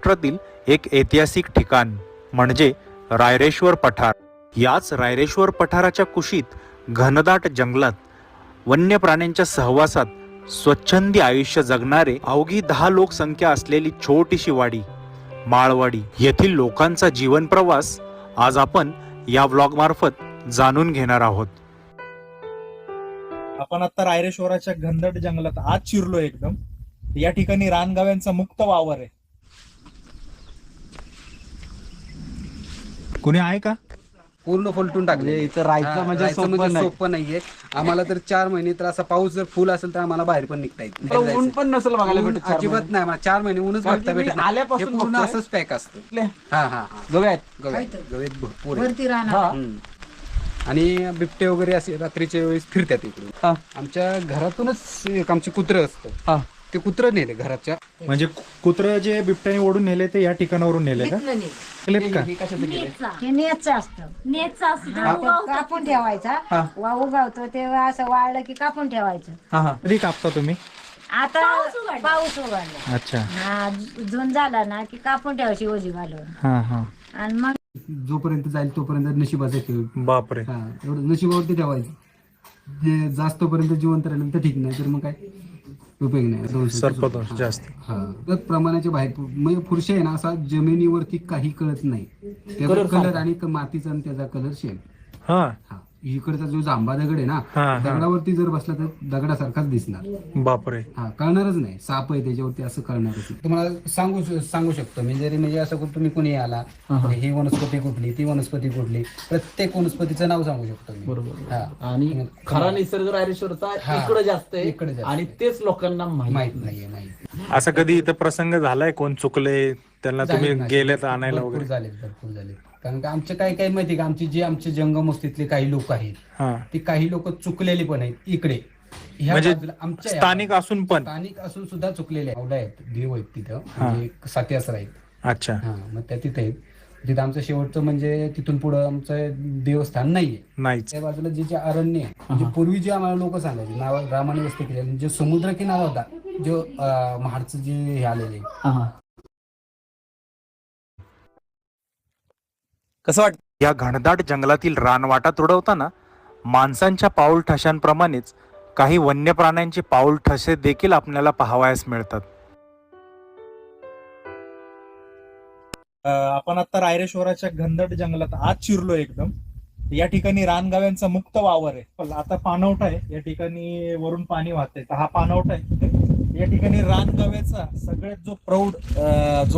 महाराष्ट्रातील एक ऐतिहासिक ठिकाण म्हणजे रायरेश्वर पठार. याच रायरेश्वर पठाराच्या कुशीत घनदाट जंगलात वन्य प्राण्यांच्या सहवासात स्वच्छंदी आयुष्य जगणारे अवघी 10 लोकसंख्या असलेली छोटीशी वाडी माळवाडी येथील लोकांचा जीवन प्रवास आज आपण या व्लॉग मार्फत जाणून घेणार आहोत. आपण आता रायरेश्वराच्या घनदाट जंगलात आज शिरलो एकदम. या ठिकाणी रानगाव्यांचा मुक्त वावर आहे. कोणी आहे का? पूर्ण फलटून टाकले. इथं राहायचं म्हणजे सोपं नाहीये आम्हाला. तर 4 महिने तर असा पाऊस जर फुल असेल तर आम्हाला बाहेर पण निघता येत नाही. ऊन पण नसेल बघायला ऊन भेटत. अजिबात नाही. मला 4 महिने ऊनच बघता भेटत नाही. आल्यापासून हे पूर्ण असंच पॅक असतं. हा हा हा गव्यात गवेत भरपूर आहे. आणि बिबटे वगैरे असे रात्रीच्या वेळेस फिरतात इकडून. आमच्या घरातूनच एक आमचे कुत्रं असतं. ते कुत्रं नेले घराच्या. म्हणजे कुत्र जे बिबट्याने ओढून नेले ते या ठिकाणावरून नेले का? नेलेत का? हे नेच असतं कापून ठेवायचा. वाहू गावतो तेव्हा असं वाळलं की कापून ठेवायचं. कधी कापता तुम्ही? आता पाऊस उघडला. अच्छा. हा जून झाला ना की कापून ठेवायची ओझी घालून. हा हा. आणि मग जोपर्यंत जाईल तोपर्यंत नशिबाचं ठेव. बापरे. हा एवढं नशिबावरती ठेवायचं. जे जास्तपर्यंत जिवंत राहिलं तर ठीक नाही, तर मग काय उपयोग नाही. सर्पदोष जास्त. हा प्रमाणाच्या बाहेर म्हणजे फुरशे आहे ना, असा जमिनीवरती काही कळत नाही. त्याचा कलर आणि मातीचा आणि त्याचा कलर सेम. हा. हा इकडचा जो जांभा दगड आहे ना, दगडावरती जर बसला तर दगडासारखाच दिसणार. बापरे. हा कळणारच नाही. साप आहे त्याच्यावरती असं कळणारच नाही. तुम्हाला सांगू शकतो मी. जरी म्हणजे असं तुम्ही कुणी आला, ही वनस्पती कुठली, ती वनस्पती कुठली, प्रत्येक वनस्पतीचं नाव सांगू शकतो मी. बरोबर. हा आणि खरा निसर्ग रायरेश्वरचा इकडे जास्त आहे आणि तेच लोकांना माहित नाहीये. असं कधी इथं प्रसंग झालाय कोण चुकले त्यांना तुम्ही गेलेत आणायला भरपूर वगैरे? झाले. कारण का आमचे काय माहिती का, आमचे जंगमस्तीतले काही लोक आहेत, हा. ती काही लोक चुकलेली पण आहेत इकडे. ह्या म्हणजे बाजूला आमच्या स्थानिक असून पण? स्थानिक असून सुद्धा चुकलेले आहेत. देव आहेत तिथं, म्हणजे साती आहेत. अच्छा. हा मग त्या तिथे आहेत. तिथं आमचं शेवटचं म्हणजे तिथून पुढं आमचं देवस्थान नाहीये. नाहीच. त्या बाजूला जे अरण्य आहे, म्हणजे पूर्वी जे आम्हाला लोक सांगायचे नाव रामाने वस्ती केली, जो समुद्र किनारा होता, जो महाडचं जे हे आलेले. कसं वाटतं? या घनदाट जंगलातील रानवाटा तुडवताना माणसांच्या पाऊल ठशांप्रमाणेच काही वन्य प्राण्यांचे पाऊल ठसे देखील आपल्याला पाहावयास मिळतात. आपण आता रायरेश्वराच्या घनदाट जंगलात आज शिरलो एकदम. या ठिकाणी रानगाव्यांचा मुक्त वावर आहे. आता पाणवठा आहे या ठिकाणी, वरून पाणी वाहतंय. हा पाणवठा आहे. या ठिकाणी रानगाव्याचा सगळ्यात जो प्रौढ जो